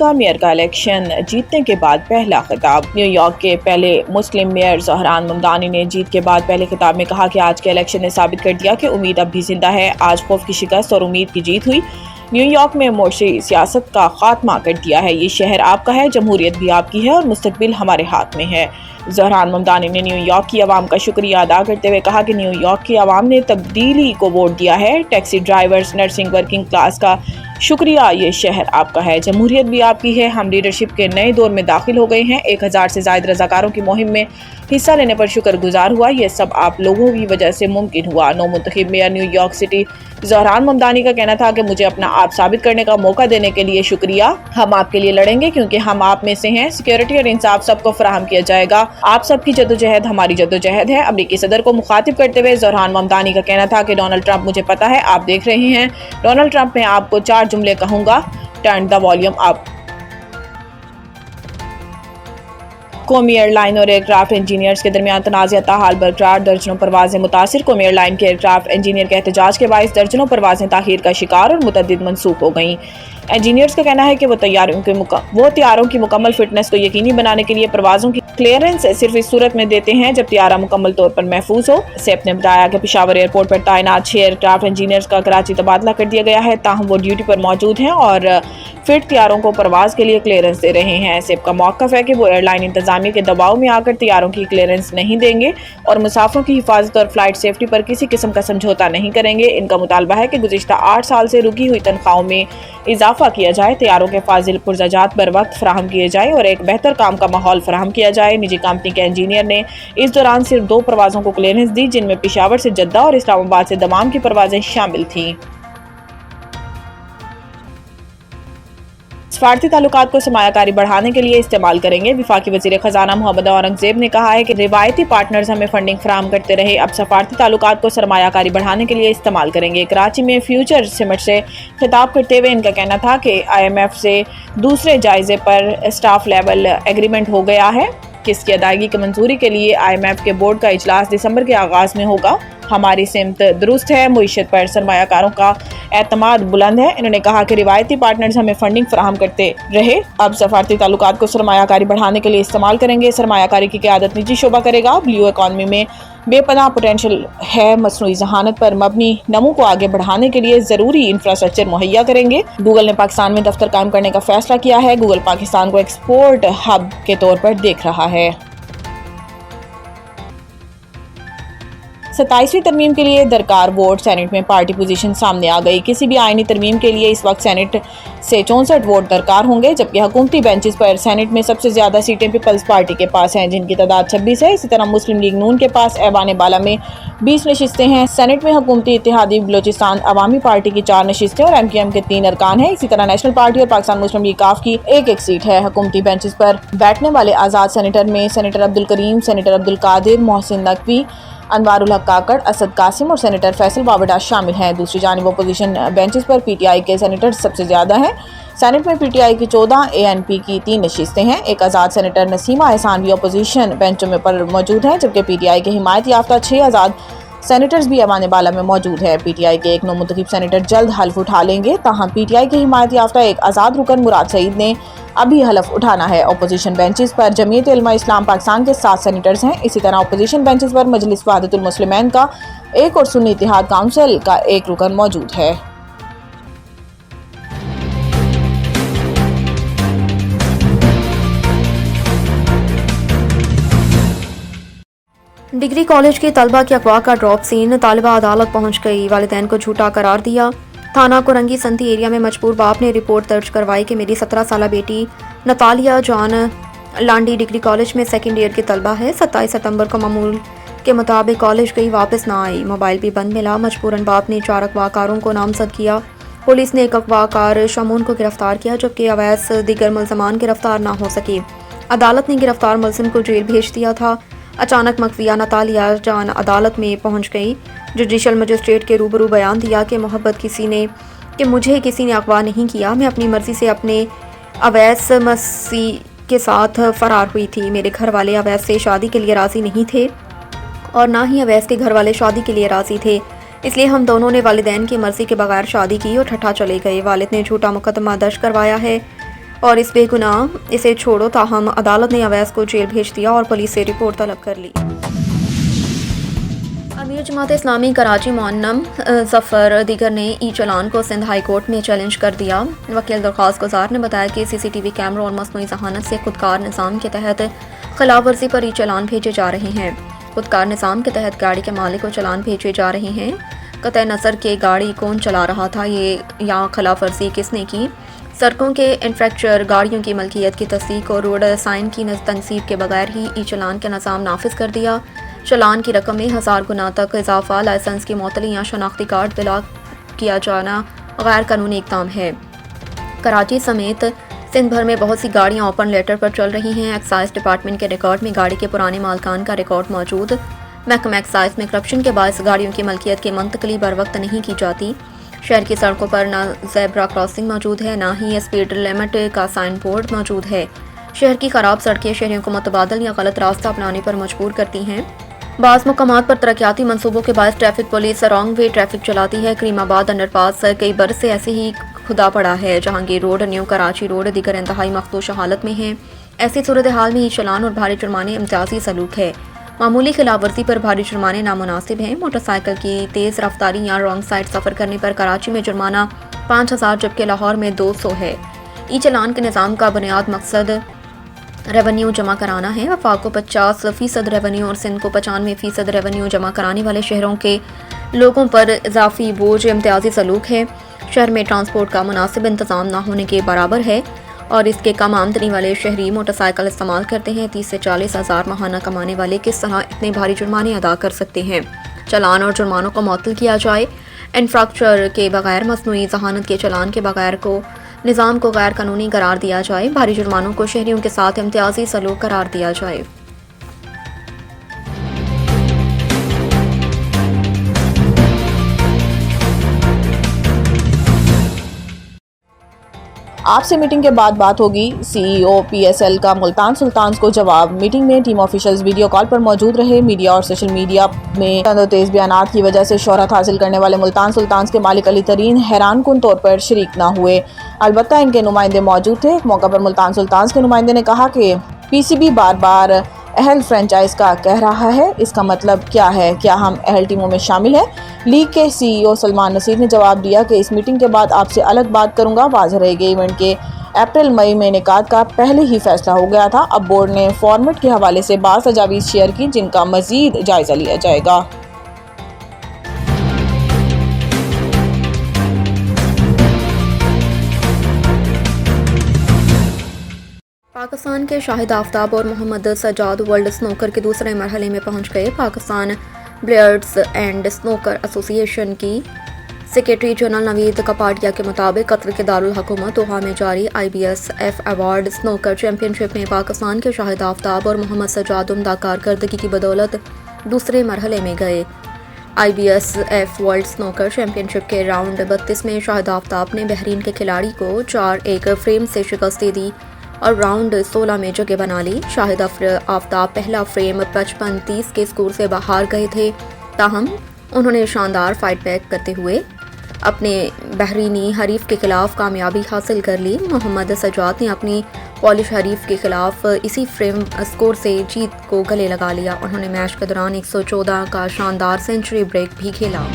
का मेयर का इलेक्शन जीतने के बाद पहला खिताब। न्यू यॉर्क के पहले मुस्लिम मेयर ज़हरान ममदानी ने जीत के बाद पहले खिताब में कहा कि आज के इलेक्शन ने साबित कर दिया कि उम्मीद अब भी जिंदा है। आज खौफ की शिकस्त और उम्मीद की जीत हुई। न्यूयॉर्क में मोर्शी सियासत का खात्मा कर दिया है। ये शहर आपका है, जमहूरियत भी आपकी है और मुस्तकबिल हमारे हाथ में है। ज़हरान ममदानी ने न्यूयॉर्क की आवाम का शुक्रिया अदा करते हुए कहा कि न्यूयॉर्क की आवाम ने तब्दीली को वोट दिया है। Taxi drivers, nursing, working class का शुक्रिया, ये शहर आपका है, जमहूरियत भी आपकी है। हम लीडरशिप के नए दौर में दाखिल हो गए हैं। 1000 से ज़ायद रज़ाकारों की मुहिम में हिस्सा लेने पर शुक्रगुजार हुआ। ये सब आप लोगों की वजह से मुमकिन हुआ। नौ मुंतखब मेयर न्यूयॉर्क सिटी ज़हरान ममदानी का कहना था कि मुझे अपना आप साबित करने का मौका देने के लिए शुक्रिया। हम आपके लिए लड़ेंगे क्योंकि हम आप में से हैं। सिक्योरिटी और इंसाफ सबको फराहम किया जाएगा। आप सबकी जद्दोजहद हमारी जद्दोजहद है। अमरीकी सदर को मुखातिब करते हुए ज़हरान ममदानी का कहना था कि डोनाल्ड ट्रंप, मुझे पता है आप देख रहे हैं, डोनाल्ड ट्रंप, मैं आपको 4 जुमले कहूँगा, टर्न द वॉल्यूम अप। कौमी एयरलाइन और एयरक्राफ्ट इंजीनियर्स के दरमियान तनाज़ा ताहाल बरकरार, दर्जनों परवाजें मुतासिर। कौमी एयरलाइन के एयरक्राफ्ट इंजीनियर के एहतजाज के बायस दर्जनों परवाजें ताख़ीर का शिकार और मुतअद्दिद मनसूख हो गईं। इंजीनियर्स का कहना है कि वो तैयारों की मुकम्मल फिटनेस को यकीनी बनाने के लिए परवाज़ों की क्लियरेंस सिर्फ इस सूरत में देते हैं जब तैयारा मुकम्मल तौर पर महफूज हो। सेप ने बताया कि पेशावर एयरपोर्ट पर तैनात 6 एयरक्राफ्ट इंजीनियर्स का कराची तबादला कर दिया गया है, ताहम वो ड्यूटी पर मौजूद हैं और फिट तैयारों को परवाज़ के लिए क्लियरेंस दे रहे हैं। सेप का मौक़िफ़ है कि वो एयरलाइन इंतज़ामिया के दबाव में आकर तैयारों की क्लियरेंस नहीं देंगे और मुसाफिरों की हिफाजत और फ्लाइट सेफ्टी पर किसी किस्म का समझौता नहीं करेंगे। इनका मुतालबा है कि गुज़िश्ता 8 साल से रुकी हुई तनख्वाहों में इजाफा किया जाए, तैयारों के फाजिल पुरज़ाजात बर वक्त फराहम किए जाए और एक बेहतर काम का माहौल फराहम किया जाए। निजी कंपनी के इंजीनियर ने इस दौरान सिर्फ 2 परवाज़ों को क्लियरेंस दी, जिनमें पेशावर से जद्दा और इस्लामाबाद से दमाम की परवाज़ें शामिल थीं। सफारती ताल्लुकात को सरमायाकारी बढ़ाने के लिए इस्तेमाल करेंगे। वफाकी वज़ीर ख़जाना मोहम्मद औरंगज़ेब ने कहा है कि रिवायती पार्टनर्स हमें फंडिंग फराहम करते रहे, अब सफारती ताल्लुकात को सरमायाकारी बढ़ाने के लिए इस्तेमाल करेंगे। कराची में फ्यूचर समिट से खिताब करते हुए इनका कहना था कि IMF से दूसरे जायजे पर स्टाफ लेवल एग्रीमेंट हो गया है। किसकी अदायगी की मंजूरी के लिए IMF के बोर्ड का इजलास दिसंबर के आगाज़ में होगा। हमारी सिमत दुरुस्त है, मुईशत पर सरमायाकारों का एतमाद बुलंद है। इन्होंने कहा कि रिवायती पार्टनर्स हमें फंडिंग फराहम करते रहे, अब सफारती ताल्लुकात को सरमायाकारी बढ़ाने के लिए इस्तेमाल करेंगे। सरमायाकारी की क़यादत निजी शोबा करेगा। ब्लू इकॉनमी में बेपनाह पोटेंशियल है। मसनूई ज़हानत पर मबनी नमू को आगे बढ़ाने के लिए ज़रूरी इंफ्रास्ट्रक्चर मुहैया करेंगे। गूगल ने पाकिस्तान में दफ्तर कायम करने का फैसला किया है। गूगल पाकिस्तान को एक्सपोर्ट हब के तौर पर देख रहा है। 27वीं तरमीम के लिए दरकार वोट। सेनेट में पार्टी पोजीशन सामने आ गई। किसी भी आईनी तरमीम के लिए इस वक्त सेनेट से 64 वोट दरकार होंगे, जबकि हुकूमती बेंचेस पर सेनेट में सबसे ज़्यादा सीटें पीपल्स पार्टी के पास हैं, जिनकी तादाद 26 है। इसी तरह मुस्लिम लीग नून के पास ऐवान बाला में 20 नशिस्तें हैं। सेनेट में हुकूमती इत्तेहादी बलोचिस्तान अवामी पार्टी की 4 नशिस्तें और MQM के 3 अरकान हैं। इसी तरह नेशनल पार्टी और पाकिस्तान मुस्लिम लीग काफ की एक सीट है। हुकूमती बेंचेस पर बैठने वाले आज़ाद सेनेटर में सेनेटर अब्दुल करीम, सेनेटर अब्दुल कादिर, मोहसिन नकवी, अनवारुल हक काकड़, असद कासिम और सेनेटर फैसल बाबड़ा शामिल हैं। दूसरी जानिब अपोजिशन बेंचेस पर PTI के सेनेटर सबसे ज़्यादा हैं। सेनेट में PTI की 14, ANP की 3 नशिस्तें हैं। एक आज़ाद सेनेटर नसीमा एहसान भी अपोजिशन बेंचों में पर मौजूद हैं, जबकि PTI के हिमायत याफ्ता 6 आज़ाद सेनेटर्स भी ऐवान बाला में मौजूद है। PTI के एक नौमुंतखब सेनेटर जल्द हल्फ उठा लेंगे, ताहम PTI के हिमायत याफ्ता एक आज़ाद रुकन मुराद सईद ने अभी हलफ उठाना है। अपोजिशन बेंचेस पर जमीयत उलमा इस्लाम पाकिस्तान के 7 सेनेटर्स हैं। इसी तरह अपोजिशन बेंचेस पर मजलिस वहदतुल मुस्लिमैन का एक और सुन्नी इत्तेहाद काउंसिल का एक रुकन मौजूद है। डिग्री कॉलेज की तलबा की अगवा का ड्रॉप सीन, तालिबा अदालत पहुंच गई, वालिदैन को झूठा करार दिया। थाना कोरंगी संती एरिया में मजबूर बाप ने रिपोर्ट दर्ज करवाई कि मेरी 17 साला बेटी Natalia John Landhi degree college में सेकेंड ईयर की तलबा है। 27 सितंबर को मामूल के मुताबिक कॉलेज गई, वापस ना आई, मोबाइल भी बंद मिला। मजबूरन बाप ने 4 अगवाकारों को नामजद किया। पुलिस ने एक अगवाकार शमून को गिरफ्तार किया, जबकि अवैस दीगर मुल्ज़मान गिरफ्तार ना हो सकी। अदालत ने गिरफ्तार मुल्ज़िम को जेल भेज दिया था। अचानक मखफिया नतालिया जान अदालत में पहुंच गई। जुडिशल मजिस्ट्रेट के रूबरू बयान दिया कि मुझे किसी ने अगवा नहीं किया, मैं अपनी मर्ज़ी से अपने अवैस मसीह के साथ फ़रार हुई थी। मेरे घर वाले अवैस से शादी के लिए राज़ी नहीं थे और ना ही अवैस के घर वाले शादी के लिए राज़ी थे, इसलिए हम दोनों ने वालिदैन की मर्ज़ी के बगैर शादी की और ठट्ठा चले गए। वालिद ने झूठा मुकदमा दर्ज करवाया है। और इस बेगुनाह इसे छोड़ो, ताहम अदालत ने अवैस को जेल भेज दिया और पुलिस से रिपोर्ट तलब कर ली। अमीर जमात इस्लामी कराची मोन्नम जफर दीगर ने ई चलान को सिंध हाई कोर्ट में चैलेंज कर दिया। वकील दरख्वास्त गुजार ने बताया कि CCTV कैमरों और मसनूई जहानत से खुदकार निज़ाम के तहत खिलाफ वर्जी पर ई चलान भेजे जा रहे हैं। खुदकार निज़ाम के तहत गाड़ी के मालिक को चलान भेजे जा रहे हैं। कतई नज़र के गाड़ी कौन चला रहा था ये या खिलाफ वर्जी किसने की, सड़कों के इंफ्रास्ट्रक्चर, गाड़ियों की मलकियत की तस्दीक और रोड साइन की तनसीब के बगैर ही ई चलान का निज़ाम नाफिज कर दिया। चलान की रकम में 1000 गुना तक इजाफा, लाइसेंस की मुअत्तली या शनाख्ती कार्ड ब्लॉक किया जाना गैर कानूनी इक़दाम है। कराची समेत सिंध भर में बहुत सी गाड़ियां ओपन लेटर पर चल रही हैं। एक्साइज डिपार्टमेंट के रिकॉर्ड में गाड़ी के पुराने मालकान का रिकॉर्ड मौजूद। महकमा एक्साइज में करप्शन के बायस गाड़ियों की मलकियत की मुंतकली बर वक्त नहीं की जाती। शहर की सड़कों पर न ज़ेब्रा क्रॉसिंग मौजूद है, ना ही स्पीड लिमिट का साइन बोर्ड मौजूद है। शहर की खराब सड़कें शहरियों को मुतबादल या गलत रास्ता अपनाने पर मजबूर करती हैं। बाज़ मुकामात पर तरक्याती मंसूबों के बायस traffic police wrong way traffic चलाती है। करीमाबाद अंडरपास कई बरस से ऐसे ही खुदा पड़ा है। Jahangir road, new Karachi road दीगर इंतहाई मखदूश हालत में है। ऐसी सूरत हाल में ही चलान और भारी जुर्माने इम्तियाजी सलूक है। मामूली खिलाफवर्जी पर भारी जुर्माने नामुनासिब हैं। मोटरसाइकिल की तेज़ रफ्तारी या रॉन्ग साइड सफ़र करने पर कराची में जुर्माना 5000 जबकि लाहौर में 200 है। ई चलान के निज़ाम का बुनियाद मकसद रेवेन्यू जमा कराना है। वफाक को 50% रेवेन्यू और सिंध को 95% रेवेन्यू जमा कराने वाले शहरों के लोगों पर इजाफी बोझ इम्तियाजी सलूक है। शहर में ट्रांसपोर्ट का मुनासिब इंतज़ाम न होने के बराबर है और इसके कम आमदनी वाले शहरी मोटरसाइकिल इस्तेमाल करते हैं। 30 से 40 हज़ार माहाना कमाने वाले किस तरह इतने भारी जुर्माने अदा कर सकते हैं। चलान और जुर्मानों को मुअत्तल किया जाए। इंफ्रास्ट्रक्चर के बगैर, मसनूई जहानत के चलान के बगैर को निज़ाम को गैर कानूनी करार दिया जाए। भारी जुर्मानों को शहरियों के साथ इम्तियाजी सलूक करार दिया जाए। आपसे मीटिंग के बाद बात होगी। CEO PSL का मुल्तान सुल्तान्स को जवाब। मीटिंग में टीम ऑफिशियल्स वीडियो कॉल पर मौजूद रहे। मीडिया और सोशल मीडिया में चंद तेज़ बयानात की वजह से शोहरत हासिल करने वाले मुल्तान सुल्तान्स के मालिक अली तरीन हैरान कुन तौर पर शरीक ना हुए। अलबत्ता इनके नुमाइंदे मौजूद थे। एक मौका पर मुल्तान सुल्तान्स के नुमाइंदे ने कहा कि PCB बार बार अहल फ्रेंचाइज का कह रहा है, इसका मतलब क्या है? क्या हम अहल टीमों में शामिल हैं? लीग के CEO सलमान नसीर ने जवाब दिया कि इस मीटिंग के बाद आपसे अलग बात करूंगा। वाज़ेह रहेगी, इवेंट के अप्रैल मई में इनेकाद का पहले ही फैसला हो गया था। अब बोर्ड ने फॉर्मेट के हवाले से 12 तजावीज़ शेयर की जिनका मज़ीद जायज़ा लिया जाएगा। पाकिस्तान के शाहिद आफ्ताब और मोहम्मद सजाद वर्ल्ड स्नूकर के दूसरे मरहले में पहुंच गए। Pakistan billiards and snooker association की सेक्रेटरी जनरल नवीद कपाडिया के मुताबिक कतर के दारुल हुकूमत दोहा में जारी IBSF अवार्ड स्नूकर चैंपियनशिप में पाकिस्तान के शाहिद आफ्ताब और मोहम्मद सजाद उम्दा कारकर्दगी की बदौलत दूसरे मरहले में गए। IBSF वर्ल्ड स्नूकर चैंपियनशिप के राउंड 32 में शाहिद आफ्ताब ने बहरीन के खिलाड़ी को 4-1 फ्रेम से शिकस्त दे दी और राउंड 16 में जगह बना ली। शाहिद आफ्ताब पहला फ्रेम 55-30 के स्कोर से बाहर गए थे, ताहम उन्होंने शानदार फाइट बैक करते हुए अपने बहरीनी हरीफ के खिलाफ कामयाबी हासिल कर ली। मोहम्मद सजाद ने अपनी पॉलिश हरीफ के खिलाफ इसी फ्रेम स्कोर से जीत को गले लगा लिया। उन्होंने मैच के दौरान 114 का शानदार सेंचुरी ब्रेक भी खेला।